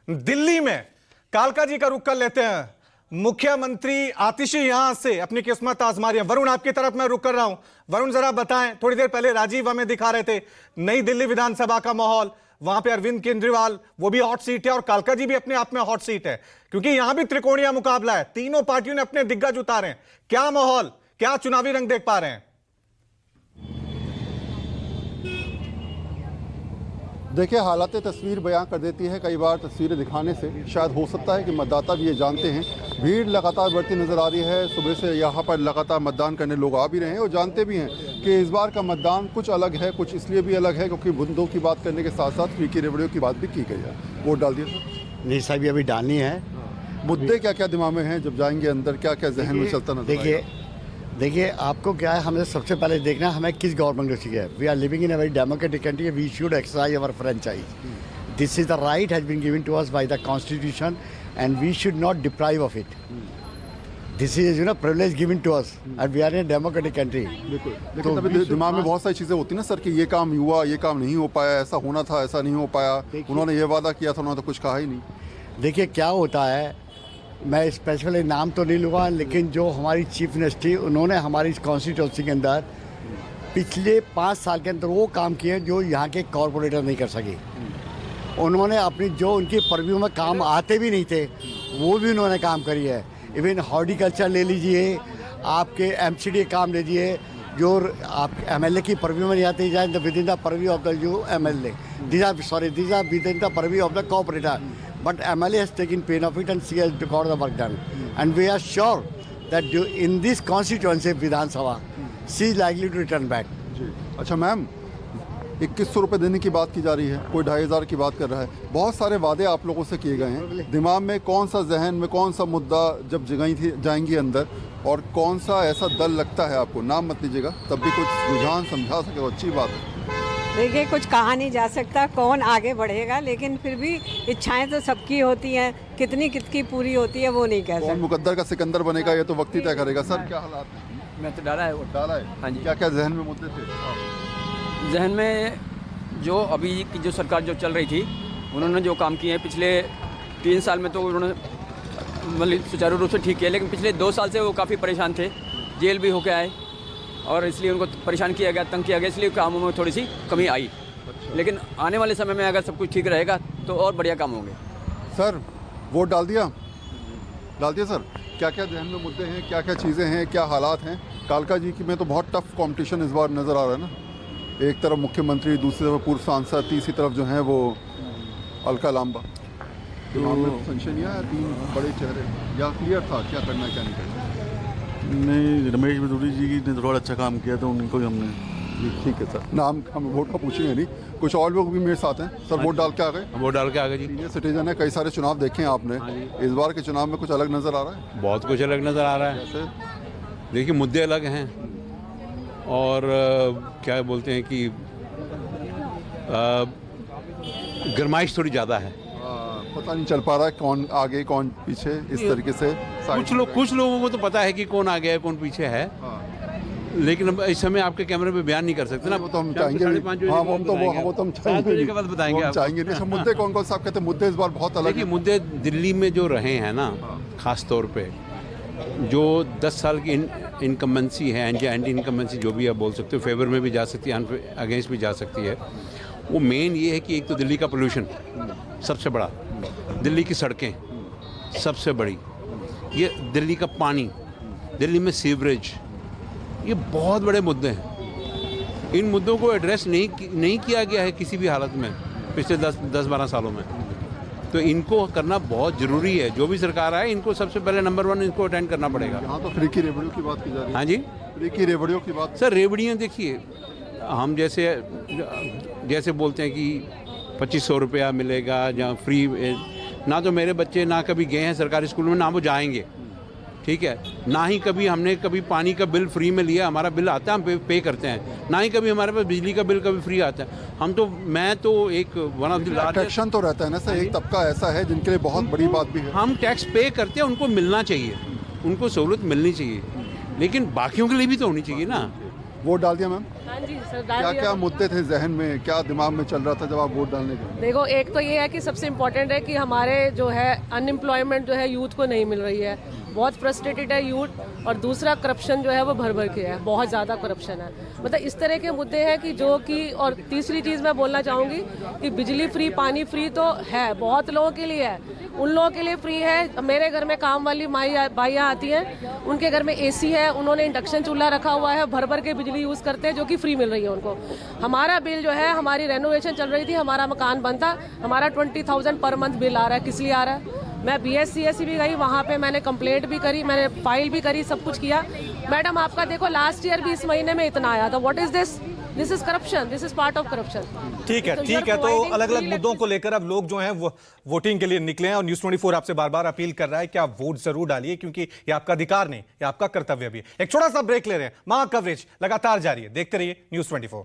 दिल्ली में कालका जी का रुख कर लेते हैं। मुख्यमंत्री आतिशी यहां से अपनी किस्मत आजमा रही है। वरुण, आपकी तरफ मैं रुक कर रहा हूं। वरुण, जरा बताएं, थोड़ी देर पहले राजीव हमें दिखा रहे थे नई दिल्ली विधानसभा का माहौल, वहां पे अरविंद केजरीवाल वो भी हॉट सीट है और कालका जी भी अपने आप में हॉट सीट है, क्योंकि यहां भी त्रिकोणीय मुकाबला है। तीनों पार्टियों ने अपने दिग्गज उतारे हैं। क्या माहौल, क्या चुनावी रंग देख पा रहे हैं? देखिए, हालात तस्वीर बयां कर देती है। कई बार तस्वीरें दिखाने से शायद हो सकता है कि मतदाता भी ये जानते हैं। भीड़ लगातार बढ़ती नज़र आ रही है। सुबह से यहाँ पर लगातार मतदान करने लोग आ भी रहे हैं और जानते भी हैं कि इस बार का मतदान कुछ अलग है। कुछ इसलिए भी अलग है क्योंकि मुद्दों की बात करने के साथ साथ फीकी रेवड़ियों की बात भी की गई है। वोट डाल दिए सर? नहीं साहब, अभी डालनी है। मुद्दे क्या क्या दिमाग में हैं? जब जाएंगे अंदर क्या क्या जहन में चलता नजर देखिए आपको क्या है, हमें सबसे पहले देखना है हमें किस गवर्नमेंट को चाहिए। We are living in a very democratic country, we should exercise our franchise. This is the right has been given to us by the constitution and we should not deprive of it. This is privilege given to us and we are in a democratic country. बिल्कुल। तो तभी दिमाग में बहुत सारी चीज़ें होती हैं ना सर, कि ये काम हुआ, ये काम नहीं हो पाया, ऐसा होना था, ऐसा नहीं हो पाया, उन्होंने ये वादा किया था, उन्होंने तो कुछ कहा ही नहीं। देखिए क्या होता है, मैं स्पेशली नाम तो नहीं लूँगा, लेकिन जो हमारी चीफ मिनिस्ट्री उन्होंने हमारी कॉन्स्टिट्यूंसी के अंदर पिछले 5 साल के अंदर वो काम किए जो यहाँ के कॉरपोरेटर नहीं कर सके। उन्होंने अपनी जो उनकी परव्यू में काम आते भी नहीं थे वो भी उन्होंने काम करी है। इवन हॉर्टिकल्चर ले लीजिए, आपके एमसीडी काम ले लीजिए, जो आप एमएलए की परव्यू में नहीं आते जाए within the purview of the जो MLA, this are within the purview of the corporator. But MLA has taken pain of it and she has got the work done. And we are sure that in this constituency Vidhan Sabha, she is likely to return back. अच्छा ma'am, 2100 रुपये देने की बात की जा रही है, कोई 2500 की बात कर रहा है। बहुत सारे वादे आप लोगों से किए गए हैं। दिमाग में कौन सा, जहन में कौन सा मुद्दा जब जाएंगी अंदर, और कौन सा ऐसा दल लगता है आपको? नाम मत लीजिएगा, तब भी कुछ रुझान समझा सके तो अच्छी बात है। देखिए, कुछ कहा नहीं जा सकता कौन आगे बढ़ेगा, लेकिन फिर भी इच्छाएं तो सबकी होती हैं। कितनी किसकी पूरी होती है वो नहीं कह सकते। कौन मुकद्दर का सिकंदर बनेगा ये तो वक्त ही तय करेगा। सर क्या हालात हैं? मैं तो डाला है वोट। डाला है? हाँ जी। क्या क्या जहन में मुद्दे थे? जहन में जो अभी की जो सरकार जो चल रही थी, उन्होंने जो काम किए हैं पिछले 3 साल में, तो उन्होंने मतलब सुचारू रूप से ठीक किया, लेकिन पिछले 2 साल से वो काफ़ी परेशान थे। जेल भी होके आए और इसलिए उनको परेशान किया गया, तंग किया गया, इसलिए कामों में थोड़ी सी कमी आई। लेकिन आने वाले समय में अगर सब कुछ ठीक रहेगा तो और बढ़िया काम होंगे। सर वोट डाल दिया? डाल दिया सर। क्या क्या जहन में मुद्दे हैं, क्या क्या चीज़ें हैं, क्या हालात हैं? कालका जी की में तो बहुत टफ कंपटीशन इस बार नज़र आ रहा है ना। एक तरफ मुख्यमंत्री, दूसरी तरफ पूर्व सांसद, तीसरी तरफ जो है वो अलका लांबा। तो संशय नहीं आया, 3 बड़े चेहरे, या क्लियर था क्या करना है क्या नहीं करना? नहीं, रमेश बिदुरी जी ने तो थोड़ा अच्छा काम किया, तो उनको ही हमने। ठीक है सर। नाम हम वोट का पूछेंगे नहीं, कुछ और लोग भी मेरे साथ हैं। सर वोट डाल के आ गए? वोट डाल के आ गए जी। सीनियर सिटीजन है, कई सारे चुनाव देखे हैं आपने, इस बार के चुनाव में कुछ अलग नज़र आ रहा है? बहुत कुछ अलग नज़र आ रहा है। जैसे देखिए, मुद्दे अलग हैं और क्या बोलते हैं कि गरमाइश थोड़ी ज़्यादा है। पता नहीं चल पा रहा है कौन आगे कौन पीछे, इस तरीके से। कुछ लोगों को तो पता है कि कौन आगे है कौन पीछे है, लेकिन अब इस समय आपके कैमरे पे बयान नहीं कर सकते ना। वो तो हम चाहेंगे। हाँ, वो तो हम चाहेंगे के बाद बताएंगे आप। चाहेंगे नहीं। मुद्दे कौन कौन साहब कहते हैं? मुद्दे इस बार बहुत अलग देखिए, मुद्दे दिल्ली में जो रहे हैं ना, खास तौर पे जो 10 साल की इनकम्बेंसी है, एंटी इनकम्बेंसी जो भी आप बोल सकते हो, फेवर में भी जा सकती है, अगेंस्ट भी जा सकती है। वो मेन ये है कि एक तो दिल्ली का पोल्यूशन सबसे बड़ा, दिल्ली की सड़कें सबसे बड़ी, ये दिल्ली का पानी, दिल्ली में सीवरेज, ये बहुत बड़े मुद्दे हैं। इन मुद्दों को एड्रेस नहीं किया गया है किसी भी हालत में पिछले 10-12 सालों में, तो इनको करना बहुत ज़रूरी है। जो भी सरकार आए, इनको सबसे पहले नंबर 1 इनको अटेंड करना पड़ेगा। यहाँ तो फ्री की रेवड़ियों की बात की जा रही है। हाँ जी, फ्री की रेवड़ियों की बात। सर रेवड़ियाँ देखिए, हम जैसे बोलते हैं कि 2500 रुपया मिलेगा या फ्री, ना तो मेरे बच्चे ना कभी गए हैं सरकारी स्कूल में, ना वो जाएंगे, ठीक है। ना ही कभी हमने पानी का बिल फ्री में लिया, हमारा बिल आता है, हम पे करते हैं। ना ही कभी हमारे पास बिजली का बिल कभी फ्री आता है। मैं तो एक वन ऑफ द लार्जेस्ट तो रहता है ना सर, एक तबका ऐसा है जिनके लिए बहुत बड़ी बात भी है। हम टैक्स पे करते हैं, उनको मिलना चाहिए, उनको सहूलत मिलनी चाहिए, लेकिन बाकियों के लिए भी तो होनी चाहिए ना। वोट डाल दिया मैम? हाँ जी सर, डाल क्या दिया। क्या मुद्दे थे जहन में, क्या दिमाग में चल रहा था जब आप वोट डालने गए? देखो, एक तो ये है कि सबसे इम्पोर्टेंट है कि हमारे जो है अनएम्प्लॉयमेंट जो है यूथ को नहीं मिल रही है, बहुत फ्रस्ट्रेटेड है यूथ। और दूसरा करप्शन जो है वो भर भर के है, बहुत ज़्यादा करप्शन है। मतलब इस तरह के मुद्दे हैं कि जो कि, और तीसरी चीज़ मैं बोलना चाहूँगी कि बिजली फ्री, पानी फ्री तो है, बहुत लोगों के लिए है, उन लोगों के लिए फ्री है। मेरे घर में काम वाली बाइयाँ आती हैं, उनके घर में एसी है, उन्होंने इंडक्शन चूल्हा रखा हुआ है, भर भर के बिजली यूज़ करते हैं, जो कि फ्री मिल रही है उनको। हमारा बिल जो है, हमारी रेनोवेशन चल रही थी, हमारा मकान बनता, हमारा 20,000 पर मंथ बिल आ रहा है। किस लिए आ रहा है? मैं BSCSC भी गई, वहाँ पे मैंने कंप्लेंट भी करी, मैंने फाइल भी करी, सब कुछ किया। मैडम आपका देखो लास्ट ईयर भी इस महीने में इतना आया था। What is this? This is corruption, this is part of corruption. ठीक है, ठीक है। तो अलग अलग मुद्दों को लेकर अब लोग जो हैं वो वोटिंग के लिए निकले हैं और न्यूज़ 24 आपसे बार बार अपील कर रहा है कि आप वोट जरूर डालिए, क्योंकि ये आपका अधिकार नहीं, ये आपका कर्तव्य भी है। एक छोटा सा ब्रेक ले रहे हैं, महा कवरेज लगातार जारी है, देखते रहिए न्यूज़ 24।